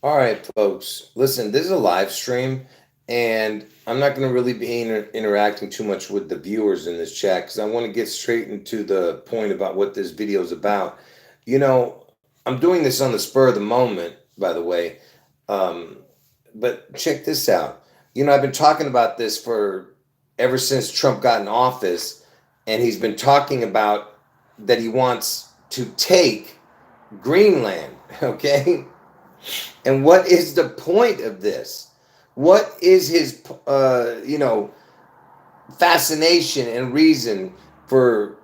All right, folks. Listen, this is a live stream, and I'm not going to really be interacting too much with the viewers in this chat because I want to get straight into the point about what this video is about. You know, I'm doing this on the spur of the moment, by the way. Um, but check this out. I've been talking about this for ever since Trump got in office, and he's been talking about that he wants to take Greenland, okay? And what is the point of this? What is his, fascination and reason for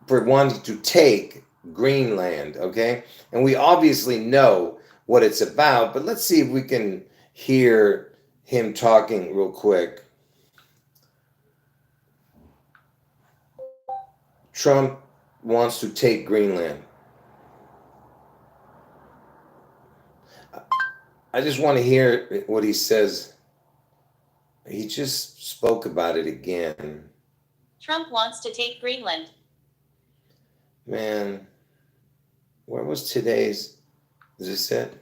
wanting to take Greenland? Okay, and we obviously know what it's about, but let's see if we can hear him talking real quick. Trump wants to take Greenland. I just want to hear what he says. He just spoke about it again. Trump wants to take Greenland. Man, where was today's? Is this it?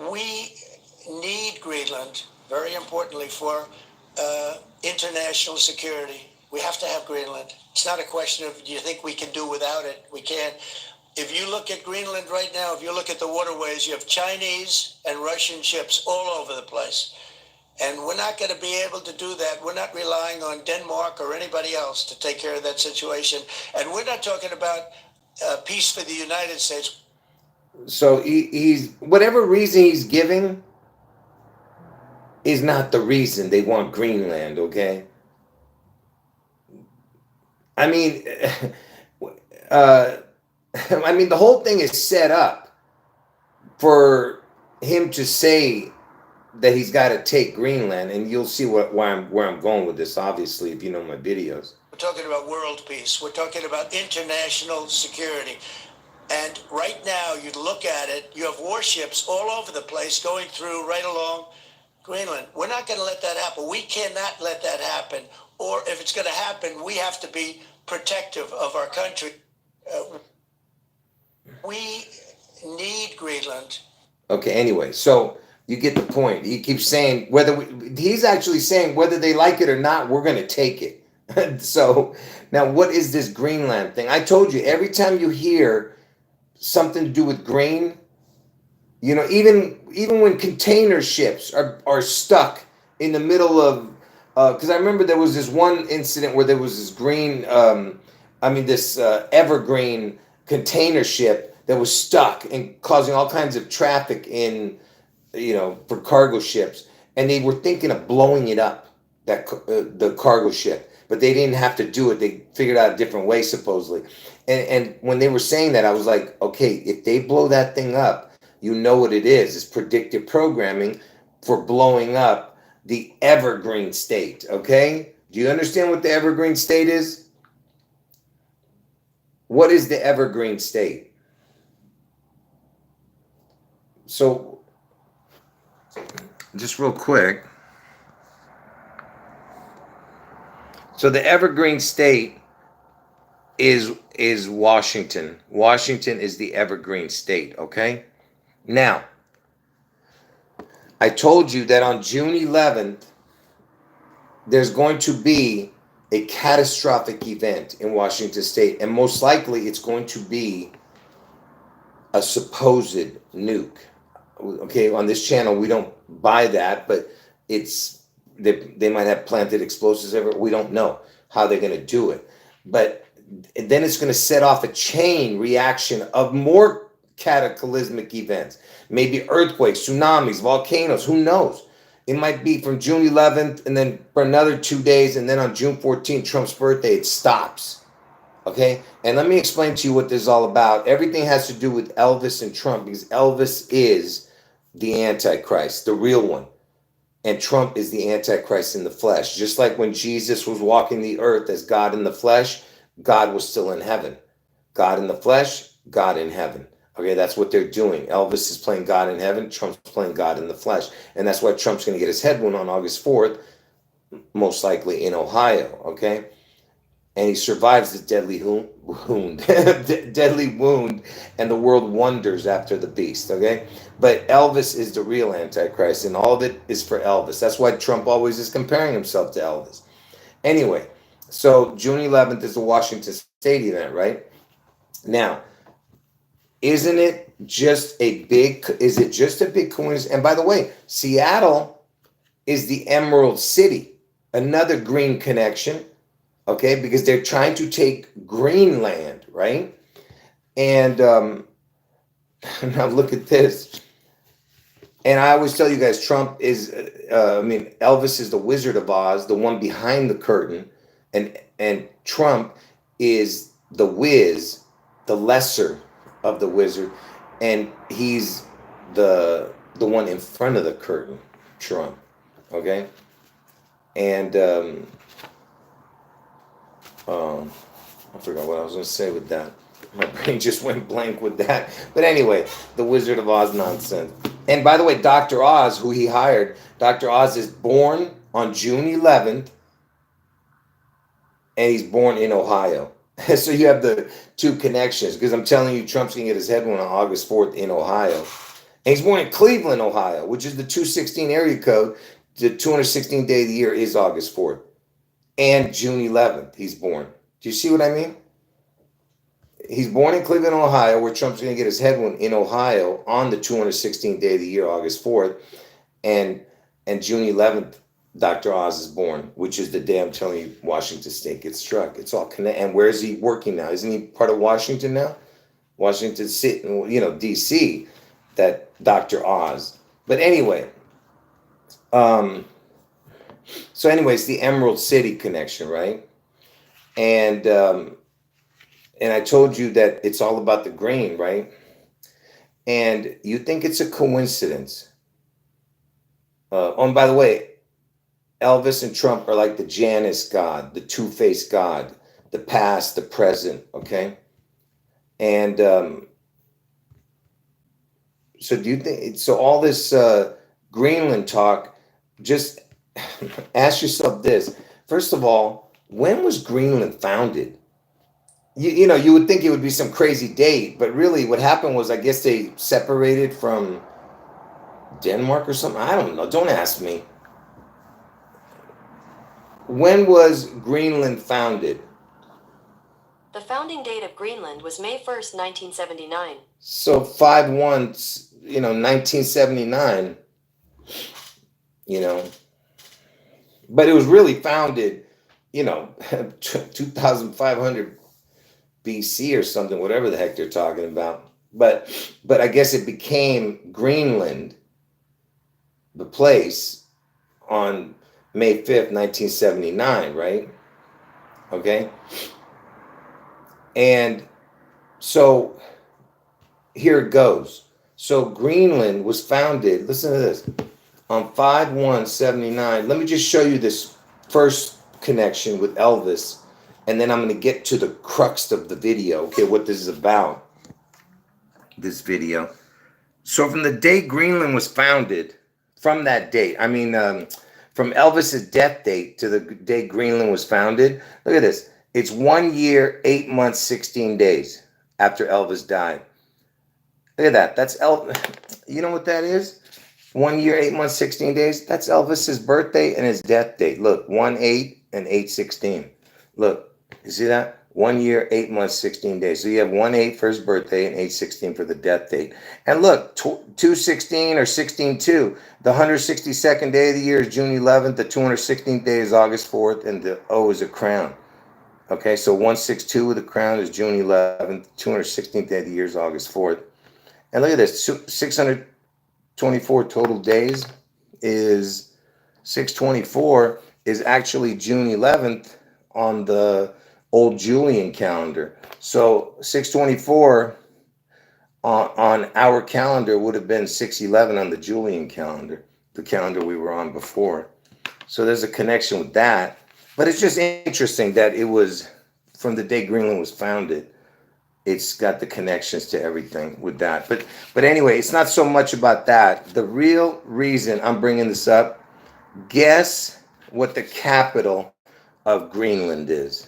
We need Greenland, very importantly, for international security. We have to have Greenland. It's not a question of, do you think we can do without it? We can't. If you look at Greenland right now, if you look at the waterways, you have Chinese and Russian ships all over the place. And we're not going to be able to do that. We're not relying on Denmark or anybody else to take care of that situation. And we're not talking about peace for the United States. So he's whatever reason he's giving is not the reason they want Greenland. Okay, I mean, uh, I mean the whole thing is set up for him to say that he's got to take Greenland, and you'll see where I'm going with this. Obviously, if you know my videos, we're talking about world peace. We're talking about international security. And right now, you look at it, you have warships all over the place going through right along Greenland. We're not going to let that happen. We cannot let that happen. Or if it's going to happen, we have to be protective of our country. We need Greenland. Okay, anyway, so you get the point. He keeps saying he's actually saying whether they like it or not, we're going to take it. So now what is this Greenland thing? I told you every time you hear something to do with grain, even when container ships are stuck in the middle of, because I remember there was this one incident where there was this evergreen container ship that was stuck and causing all kinds of traffic for cargo ships, and they were thinking of blowing it up, the cargo ship, but they didn't have to do it. They figured out a different way, supposedly. And when they were saying that, I was like, okay, if they blow that thing up, you know what it is. It's predictive programming for blowing up the evergreen state. Okay, do you understand what the evergreen state is? What is the evergreen state? So, just real quick. So the evergreen state is Washington. Washington is the evergreen state, okay? Now, I told you that on June 11th there's going to be a catastrophic event in Washington state, and most likely it's going to be a supposed nuke. Okay, on this channel we don't buy that, but they might have planted explosives everywhere. We don't know how they're going to do it, but then it's going to set off a chain reaction of more cataclysmic events, maybe earthquakes, tsunamis, volcanoes. Who knows? It might be from June 11th, and then for another 2 days, and then on June 14th, Trump's birthday, it stops. Okay, and let me explain to you what this is all about. Everything has to do with Elvis and Trump, because Elvis is the Antichrist, the real one. And Trump is the Antichrist in the flesh. Just like when Jesus was walking the earth as God in the flesh, God was still in heaven. God in the flesh, God in heaven. Okay, that's what they're doing. Elvis is playing God in heaven. Trump's playing God in the flesh. And that's why Trump's going to get his head wound on August 4th, most likely in Ohio. Okay. and he survives the deadly wound, and the world wonders after the beast. Okay, but Elvis is the real Antichrist, and all of it is for Elvis. That's why Trump always is comparing himself to Elvis. Anyway, so June 11th is the Washington State event, right? Now, isn't it just a big? Is it just a big coincidence? And by the way, Seattle is the Emerald City, another green connection. Okay, because they're trying to take Greenland, right? And now look at this. And I always tell you guys, Trump is, Elvis is the Wizard of Oz, the one behind the curtain, and Trump is the Wiz, the lesser of the wizard, and he's the one in front of the curtain, Trump. Okay, and I forgot what I was going to say with that. My brain just went blank with that. But anyway, the Wizard of Oz nonsense. And by the way, Dr. Oz, who he hired, Dr. Oz is born on June 11th, and he's born in Ohio. So you have the two connections, because I'm telling you, Trump's going to get his head wound on August 4th in Ohio. And he's born in Cleveland, Ohio, which is the 216 area code. The 216th day of the year is August 4th. And June 11th, he's born. Do you see what I mean? He's born in Cleveland, Ohio, where Trump's going to get his head wound in Ohio on the 216th day of the year, August 4th. And June 11th, Dr. Oz is born, which is the day I'm telling you Washington State gets struck. It's all connected. And where is he working now? Isn't he part of Washington now? Washington City, D.C., that Dr. Oz. But anyway, so anyways, the Emerald City connection, right? And I told you that it's all about the green, right? And you think it's a coincidence. And by the way, Elvis and Trump are like the Janus God, the two-faced God, the past, the present, okay? And so do you think, so all this Greenland talk, just ask yourself this. First of all, when was Greenland founded? You would think it would be some crazy date, but really what happened was, I guess they separated from Denmark or something. I don't know. Don't ask me. When was Greenland founded? The founding date of Greenland was May 1st, 1979. So 5/1, 1979, But it was really founded, 2,500 BC or something, whatever the heck they're talking about. But I guess it became Greenland, the place, on May 5th, 1979, right? Okay. And so here it goes. So Greenland was founded, listen to this, on 5/1/79. Let me just show you this first connection with Elvis, and then I'm going to get to the crux of the video, okay, what this is about, this video. So from the day Greenland was founded, from that date, from Elvis's death date to the day Greenland was founded, look at this. It's 1 year, 8 months, 16 days after Elvis died. Look at that. That's You know what that is? 1 year, 8 months, 16 days. That's Elvis's birthday and his death date. Look, 1/8 and 8/16. Look, you see that? 1 year, 8 months, 16 days. So you have 1/8 for his birthday and 8/16 for the death date. And look, 2/16 or 16/2. The 162nd day of the year is June 11th. The 216th day is August 4th. And the O is a crown. Okay, so 162 with a crown is June 11th. 216th day of the year is August 4th. And look at this. 624 total days is 624 is actually June 11th on the old Julian calendar. So 624 on our calendar would have been 611 on the Julian calendar, the calendar we were on before. So there's a connection with that. But it's just interesting that it was from the day Greenland was founded. It's got the connections to everything with that. But anyway, it's not so much about that. The real reason I'm bringing this up, guess what the capital of Greenland is?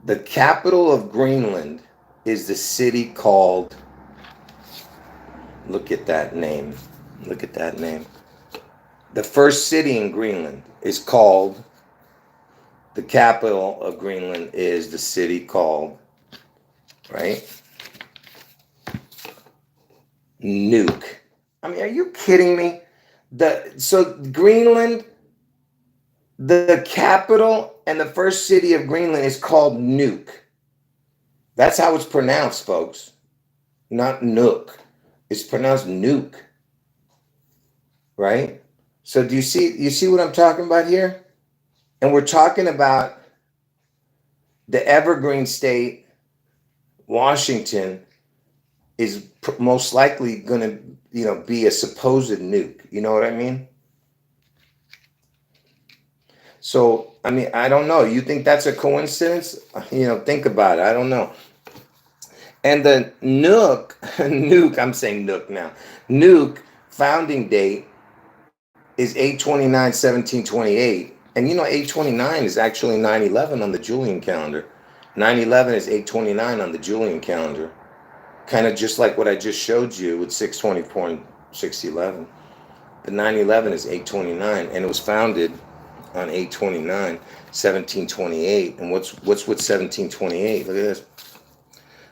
The capital of Greenland is the city called, look at that name. Look at that name. The first city in Greenland is called, the capital of Greenland is the city called, right? Nuuk. I mean, are you kidding me? So Greenland, the capital and the first city of Greenland is called Nuuk. That's how it's pronounced, folks. Not Nook. It's pronounced Nuuk. Right? So do you see what I'm talking about here? And we're talking about the evergreen state, Washington, is most likely going to, be a supposed nuke. You know what I mean? So, I mean, I don't know. You think that's a coincidence? Think about it. I don't know. And the nuke, I'm saying nuke now. Nuke founding date is 8/29/1728. And 8/29 is actually 9/11 on the Julian calendar. 9/11 is 8/29 on the Julian calendar. Kind of just like what I just showed you with 6/24/6/11. But 9/11 is 8/29, and it was founded on 8/29/1728. And what's with 1728? Look at this.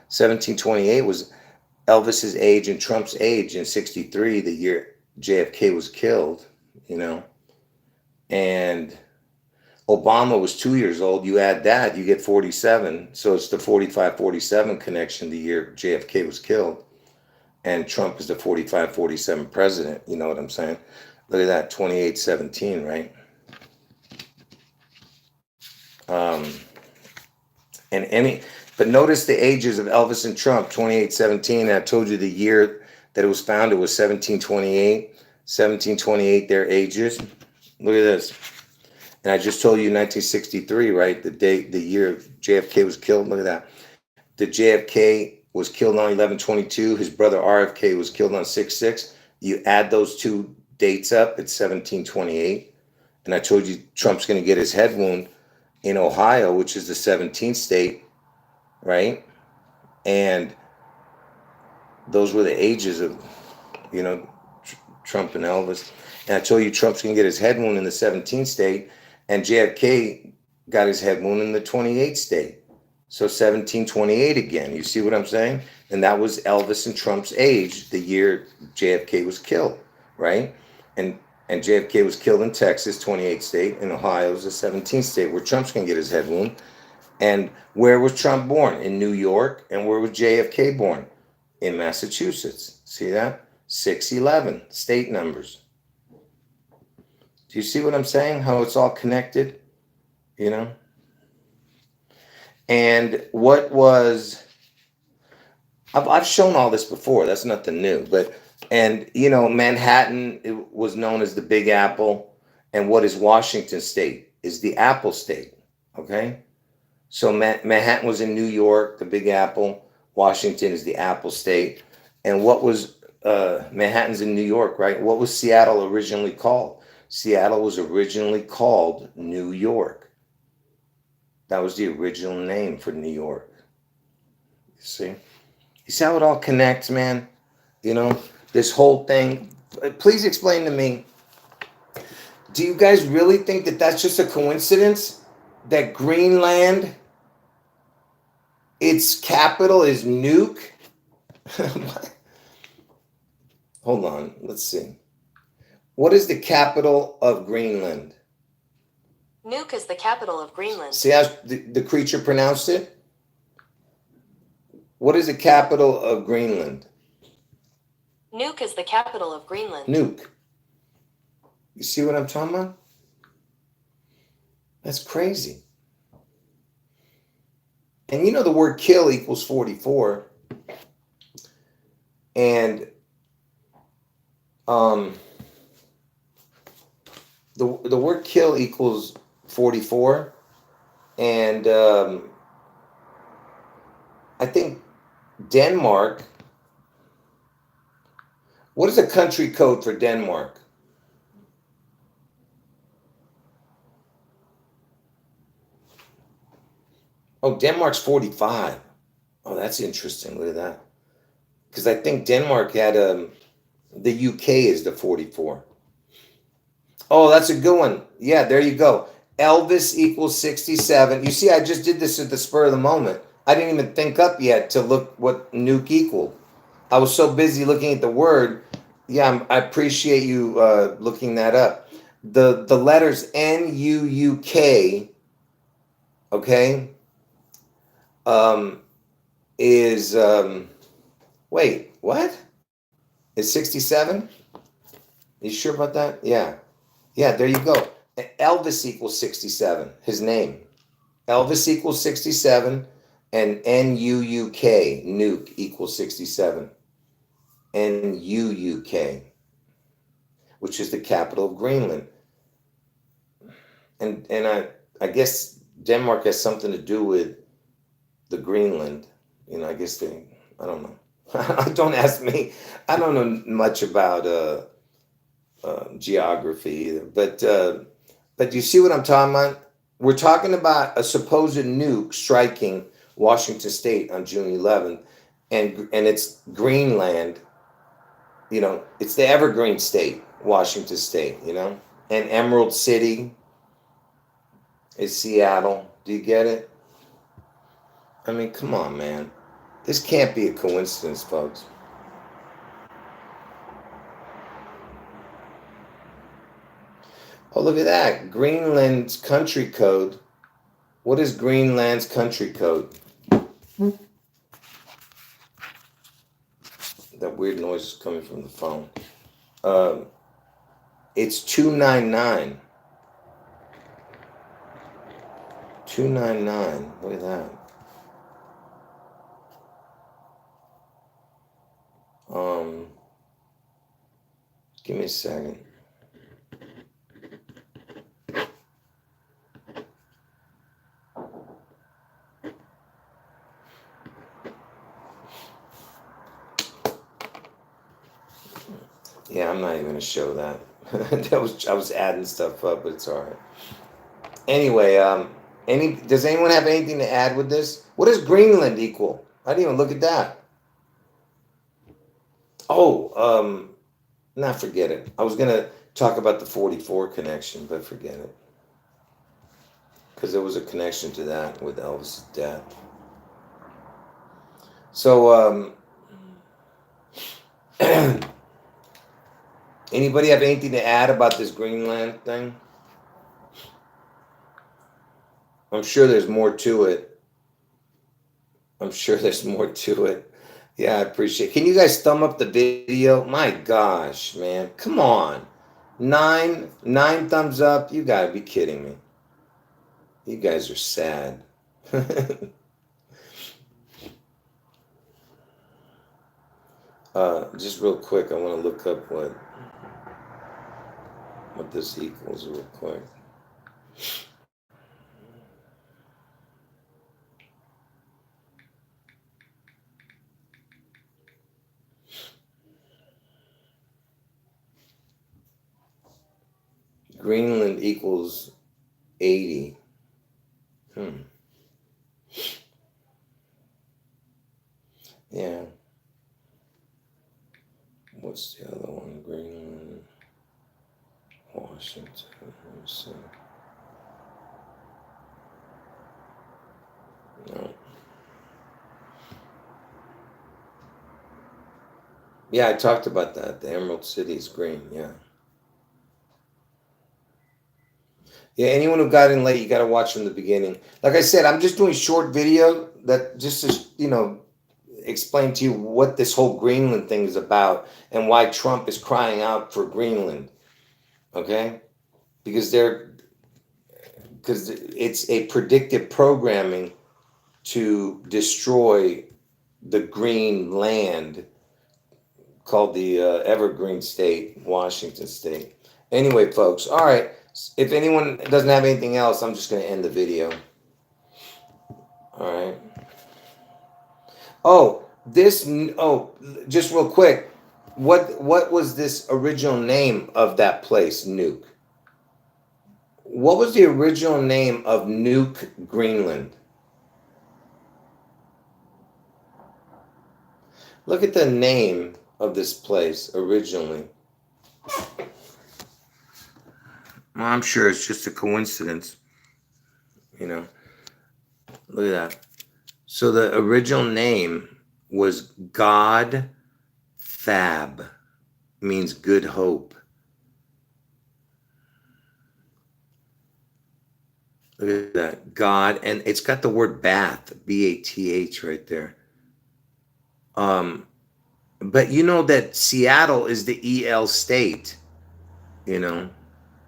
1728 was Elvis's age and Trump's age in 63, the year JFK was killed, and Obama was 2 years old. You add that, you get 47. So it's the 45-47 connection, the year JFK was killed. And Trump is the 45-47 president. You know what I'm saying? Look at that, 28/17, right? But notice the ages of Elvis and Trump, 28/17. I told you the year that it was founded was 1728. 1728, their ages. Look at this. And I just told you 1963, right? The year JFK was killed. Look at that. The JFK was killed on 11/22. His brother RFK was killed on 6/6. You add those two dates up, it's 1728. And I told you Trump's going to get his head wound in Ohio, which is the 17th state, right? And those were the ages of, Trump and Elvis. And I told you Trump's going to get his head wound in the 17th state, and JFK got his head wound in the 28th state. So 1728 again. You see what I'm saying? And that was Elvis and Trump's age, the year JFK was killed, right? And JFK was killed in Texas, 28th state, and Ohio is the 17th state where Trump's going to get his head wound. And where was Trump born? In New York. And where was JFK born? In Massachusetts. See that? 6/11, state numbers. Do you see what I'm saying? How it's all connected? And what was, I've shown all this before. That's nothing new. Manhattan, it was known as the Big Apple. And what is Washington state? Is the Apple state. Okay? So Manhattan was in New York, the Big Apple. Washington is the Apple state. And what was Manhattan's in New York, right? What was Seattle originally called? Seattle was originally called New York. That was the original name for New York. You see? You see how it all connects, man? This whole thing. Please explain to me, do you guys really think that that's just a coincidence? That Greenland, its capital is Nuuk? Hold on, let's see. What is the capital of Greenland? Nuuk is the capital of Greenland. See how the creature pronounced it? What is the capital of Greenland? Nuuk is the capital of Greenland. Nuuk. You see what I'm talking about? That's crazy. And the word kill equals 44. And the word kill equals 44. And I think Denmark, what is the country code for Denmark? Oh, Denmark's 45. Oh, that's interesting. Look at that. Because I think Denmark had the UK is the 44. Oh, that's a good one. Yeah, there you go. Elvis equals 67. You see, I just did this at the spur of the moment. I didn't even think up yet to look what nuke equaled. I was so busy looking at the word. Yeah, I appreciate you looking that up. The letters NUUK, okay, is wait, what? Is 67? You sure about that? Yeah. Yeah, there you go. Elvis equals 67, his name. Elvis equals 67, and NUUK, nuke, equals 67. NUUK, which is the capital of Greenland. And I guess Denmark has something to do with the Greenland. You know, I guess I don't know. Don't ask me. I don't know much about geography either. But you see what I'm talking about? We're talking about a supposed nuke striking Washington State on June 11th, and it's Greenland. You know, it's the evergreen state, Washington State. You know, and Emerald City is Seattle. Do you get it? I mean, come on, man. This can't be a coincidence, folks. Oh, look at that. Greenland's country code. What is Greenland's country code? That weird noise is coming from the phone. It's 299. 299. Look at that. Give me a second. Yeah, I'm not even gonna show that. I was adding stuff up, but it's all right. Anyway, does anyone have anything to add with this? What does Greenland equal? I didn't even look at that. Oh, forget it. I was gonna talk about the 44 connection, but forget it. Because there was a connection to that with Elvis' death. So, anybody have anything to add about this Greenland thing? I'm sure there's more to it. Yeah, I appreciate it. Can you guys thumb up the video? My gosh, man. Come on. 9 thumbs up. You gotta be kidding me. You guys are sad. Just real quick, I want to look up what this equals real quick. Greenland equals 80. Yeah. What's the other one? Greenland, Washington. Let me see. No. Yeah, I talked about that. The Emerald City is green. Yeah. Yeah, anyone who got in late, you got to watch from the beginning. Like I said, I'm just doing short video that just to, explain to you what this whole Greenland thing is about and why Trump is crying out for Greenland. Okay? Because it's a predictive programming to destroy the green land called the evergreen state, Washington State. Anyway, folks, all right. If anyone doesn't have anything else, I'm just going to end the video. All right. Just real quick. What was this original name of that place, Nuke? What was the original name of Nuke, Greenland? Look at the name of this place originally. Well, I'm sure it's just a coincidence. You know, look at that. So the original name was God Fab, means good hope. Look at that, God, and it's got the word Bath, B-A-T-H, right there. But you know that Seattle is the EL state. You know,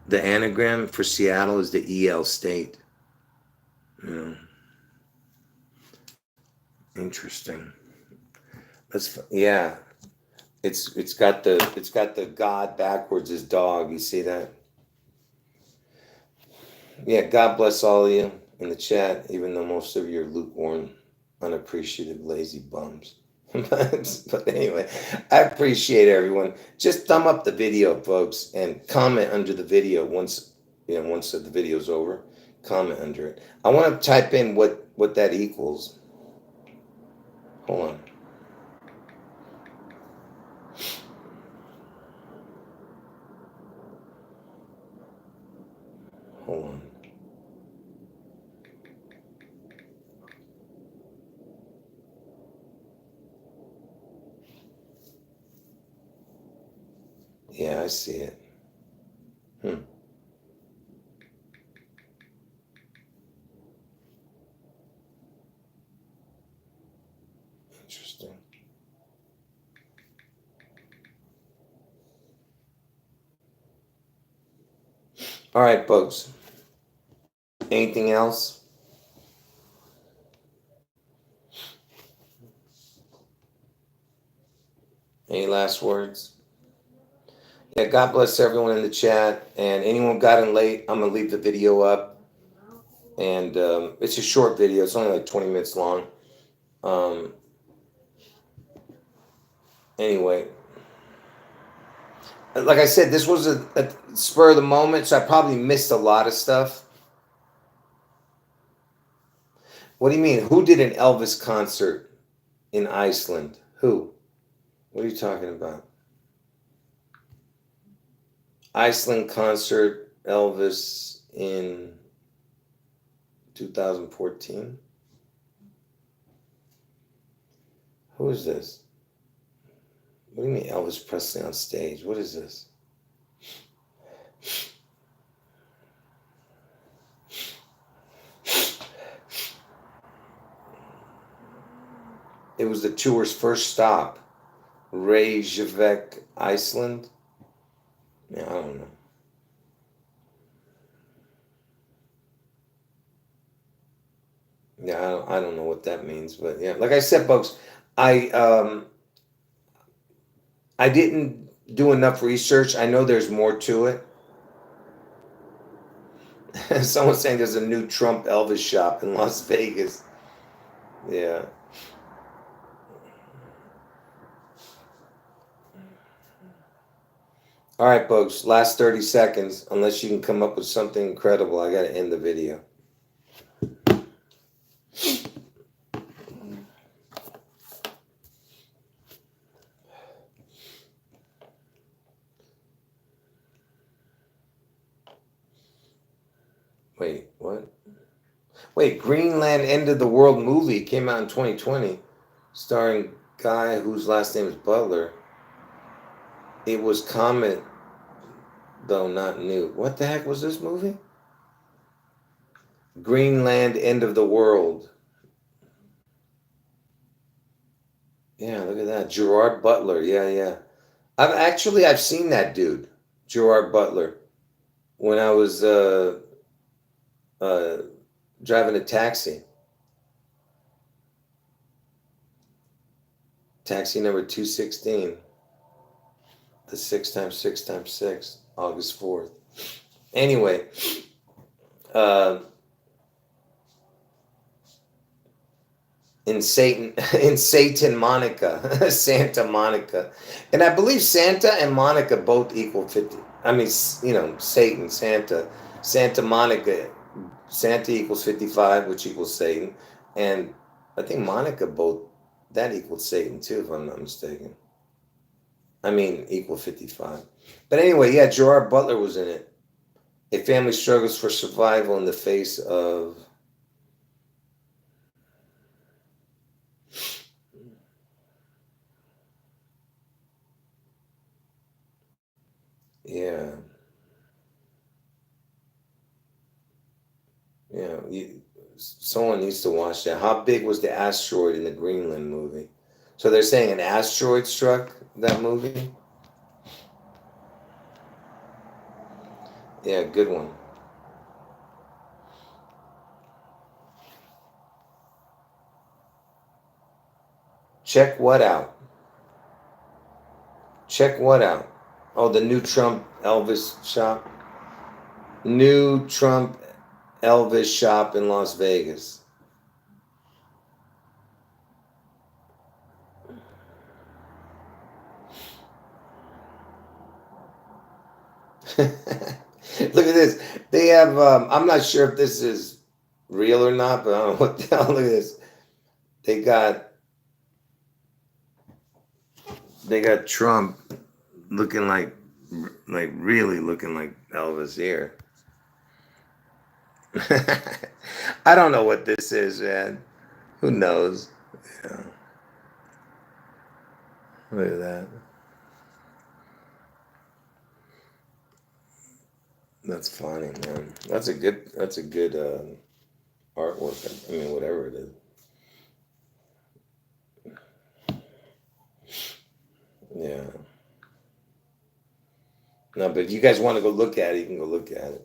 the anagram for Seattle is the EL state. You know, interesting. Yeah. It's got the God backwards as dog. You see that? Yeah. God bless all of you in the chat, even though most of you are lukewarm, unappreciative, lazy bums. But anyway, I appreciate everyone. Just thumb up the video, folks, and comment under the video once the video's over. Comment under it. I want to type in what that equals. Hold on. Hold on. Yeah, I see it. Interesting. All right, folks. Anything else? Any last words? Yeah, God bless everyone in the chat. And anyone got in late, I'm going to leave the video up. And it's a short video. It's only like 20 minutes long. Anyway, like I said, this was a spur of the moment, so I probably missed a lot of stuff. What do you mean? Who did an Elvis concert in Iceland? Who? What are you talking about? Iceland concert, Elvis in 2014? Who is this? What do you mean Elvis Presley on stage? What is this? It was the tour's first stop. Reykjavik, Iceland? Yeah, I don't know. Yeah, I don't know what that means, but yeah, like I said, folks, I didn't do enough research. I know there's more to it. Someone's saying there's a new Trump Elvis shop in Las Vegas. Yeah. All right, folks, last 30 seconds. Unless you can come up with something incredible, I got to end the video. Wait, what? Wait, Greenland End of the World movie came out in 2020, starring guy whose last name is Butler. It was Comet, though not new. What the heck was this movie? Greenland End of the World. Yeah, look at that. Gerard Butler. Yeah. I've seen that dude, Gerard Butler, when I was driving a taxi. Taxi number 216. The 6 times 6 times 6, August 4th. Anyway, in Satan Monica, Santa Monica, and I believe Santa and Monica both equal 50. I mean, Satan, Santa Monica, Santa equals 55, which equals Satan, and I think Monica both that equaled Satan too, if I'm not mistaken. I mean, equal 55. But anyway, yeah, Gerard Butler was in it. A family struggles for survival in the face of. Yeah. Yeah. Someone needs to watch that. How big was the asteroid in the Greenland movie? So they're saying an asteroid struck that movie? Yeah, good one. Check what out? Check what out? Oh, the new Trump Elvis shop? New Trump Elvis shop in Las Vegas. Look at this. They have, I'm not sure if this is real or not, but I don't know what the hell. Look at this. They got Trump looking like really looking like Elvis here. I don't know what this is, man. Who knows? Yeah. Look at that. That's funny, man. That's a good artwork. I mean, whatever it is. Yeah. No, but if you guys want to go look at it, you can go look at it.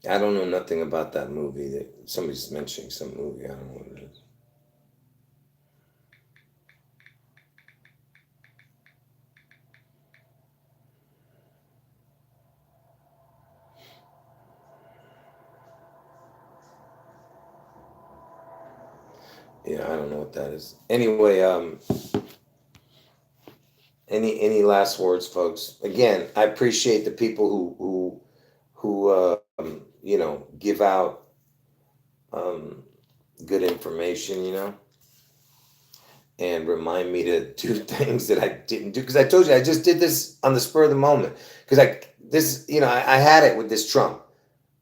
I don't know nothing about that movie. That somebody's mentioning some movie. I don't know what it is. Yeah, I don't know what that is. Anyway, any last words, folks? Again, I appreciate the people who give out good information, and remind me to do things that I didn't do, because I told you I just did this on the spur of the moment, because I had it with this Trump.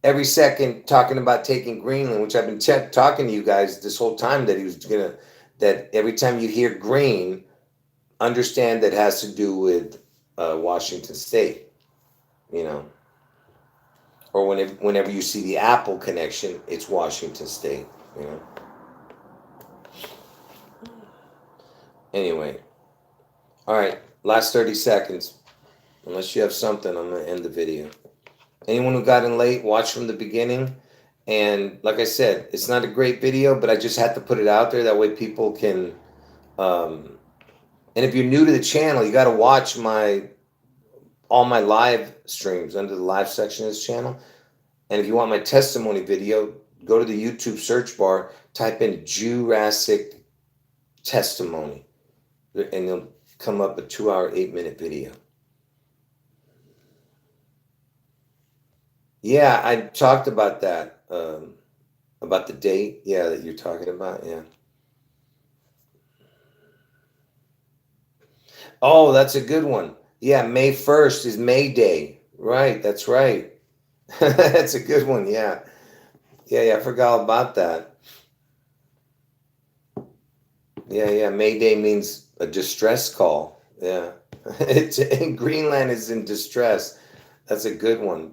Every second talking about taking Greenland, which I've been talking to you guys this whole time that he was gonna. That every time you hear green, understand that has to do with Washington State, or whenever you see the Apple connection, it's Washington State, Anyway, all right, last 30 seconds. Unless you have something, I'm gonna end the video. Anyone who got in late, watch from the beginning. And like I said, it's not a great video, but I just had to put it out there. That way people can, and if you're new to the channel, you got to watch all my live streams under the live section of this channel. And if you want my testimony video, go to the YouTube search bar, type in Jurassic testimony, and it'll come up a 2-hour, 8-minute video. Yeah, I talked about that, about the date. Yeah, that you're talking about. Yeah. Oh, that's a good one. Yeah, May 1st is May Day. Right, that's right. That's a good one. Yeah. Yeah, I forgot all about that. Yeah. May Day means a distress call. Yeah. Greenland is in distress. That's a good one.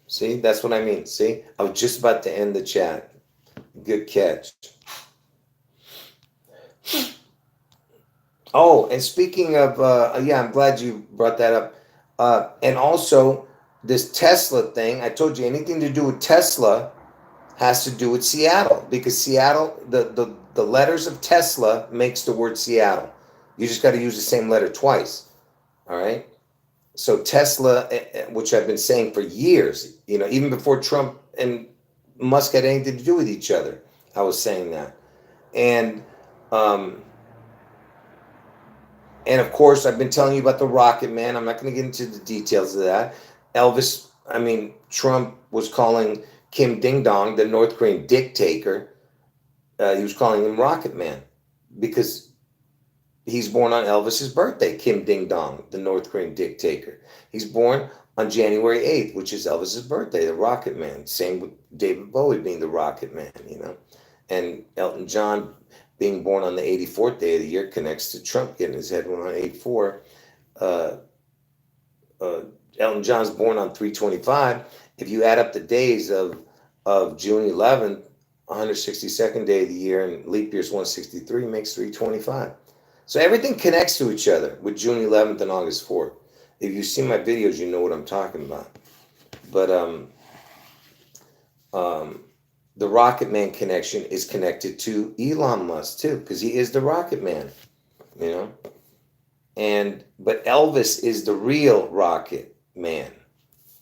See, that's what I mean. See, I was just about to end the chat. Good catch. Oh, and speaking of, I'm glad you brought that up. And also, this Tesla thing, I told you anything to do with Tesla has to do with Seattle, because Seattle, the letters of Tesla makes the word Seattle. You just got to use the same letter twice. All right. So Tesla, which I've been saying for years, even before Trump and Musk had anything to do with each other, I was saying that. And And of course, I've been telling you about the Rocket Man. I'm not going to get into the details of that. Trump was calling Kim Ding Dong, the North Korean dictator. He was calling him Rocket Man because he's born on Elvis's birthday, Kim Ding Dong, the North Korean dictator. He's born on January 8th, which is Elvis's birthday, the Rocket Man. Same with David Bowie being the Rocket Man, And Elton John being born on the 84th day of the year connects to Trump getting his head went on 84. Elton John's born on 325. If you add up the days of June 11th, 162nd day of the year, and leap year's 163, makes 325. So everything connects to each other with June 11th and August 4th. If you see my videos, you know what I'm talking about. But the Rocket Man connection is connected to Elon Musk too, because he is the Rocket Man, But Elvis is the real Rocket Man.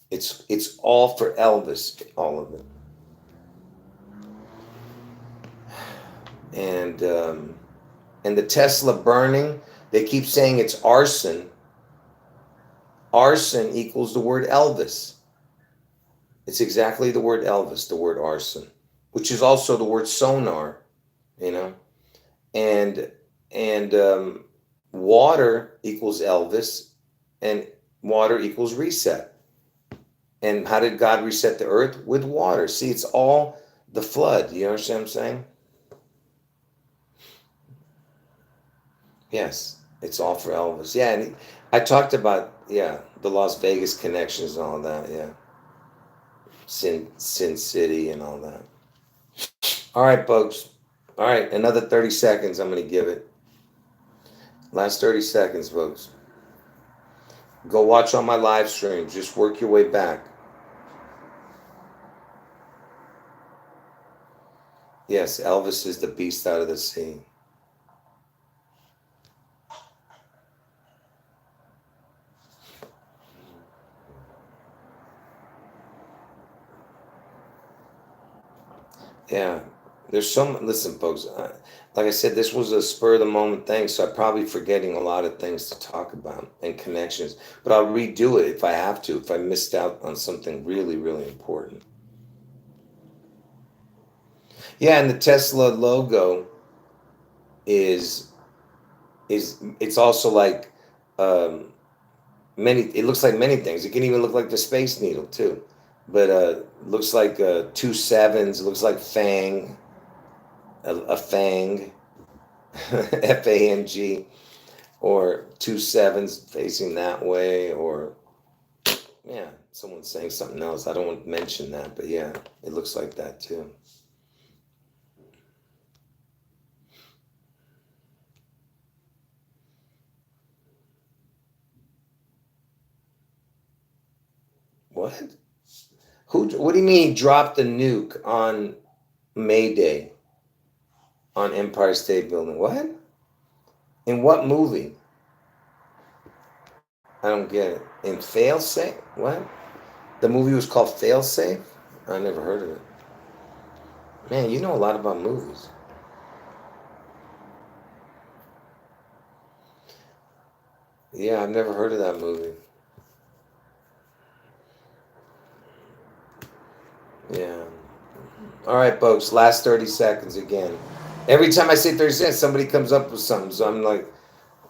It's all for Elvis, all of it. And the Tesla burning, they keep saying it's arson. Arson equals the word Elvis. It's exactly the word Elvis, the word arson, which is also the word sonar, and water equals Elvis, and water equals reset. And how did God reset the earth? With water. See, it's all the flood. You understand what I'm saying? Yes, it's all for Elvis. Yeah, and I talked about, the Las Vegas connections and all that, Sin City and all that. All right, folks. All right, another 30 seconds I'm going to give it. Last 30 seconds, folks. Go watch all my live streams. Just work your way back. Yes, Elvis is the beast out of the sea. Yeah, there's listen, folks, like I said, this was a spur of the moment thing, so I'm probably forgetting a lot of things to talk about and connections, but I'll redo it if I have to, if I missed out on something really, really important. Yeah, and the Tesla logo it's also like it looks like many things. It can even look like the Space Needle too. But looks like 2 sevens. It looks like Fang, a Fang, Fang, or 2 sevens facing that way, or someone's saying something else. I don't want to mention that, but yeah, it looks like that too. What? What do you mean he dropped the nuke on May Day on Empire State Building? What? In what movie? I don't get it. In Failsafe? What? The movie was called Failsafe? I never heard of it. Man, you know a lot about movies. Yeah, I've never heard of that movie. Yeah. All right, folks, last 30 seconds again. Every time I say 30 seconds, somebody comes up with something. So I'm like,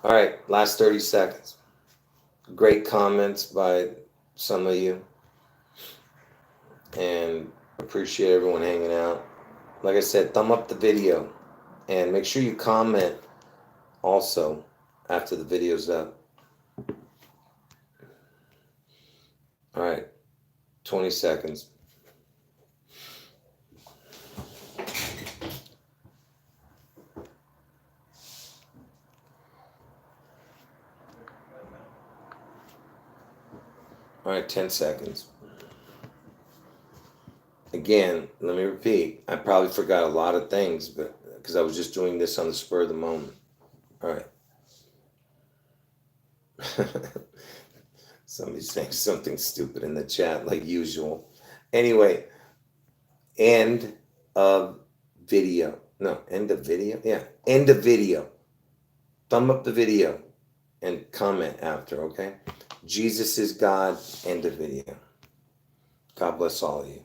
all right, last 30 seconds. Great comments by some of you. And appreciate everyone hanging out. Like I said, thumb up the video. And make sure you comment also after the video's up. All right, 20 seconds. All right, 10 seconds. Again, let me repeat. I probably forgot a lot of things, but because I was just doing this on the spur of the moment. All right. Somebody's saying something stupid in the chat, like usual. Anyway, end of video. No, end of video. Yeah, end of video. Thumb up the video. and comment after, okay? Jesus is God. End of video. God bless all of you.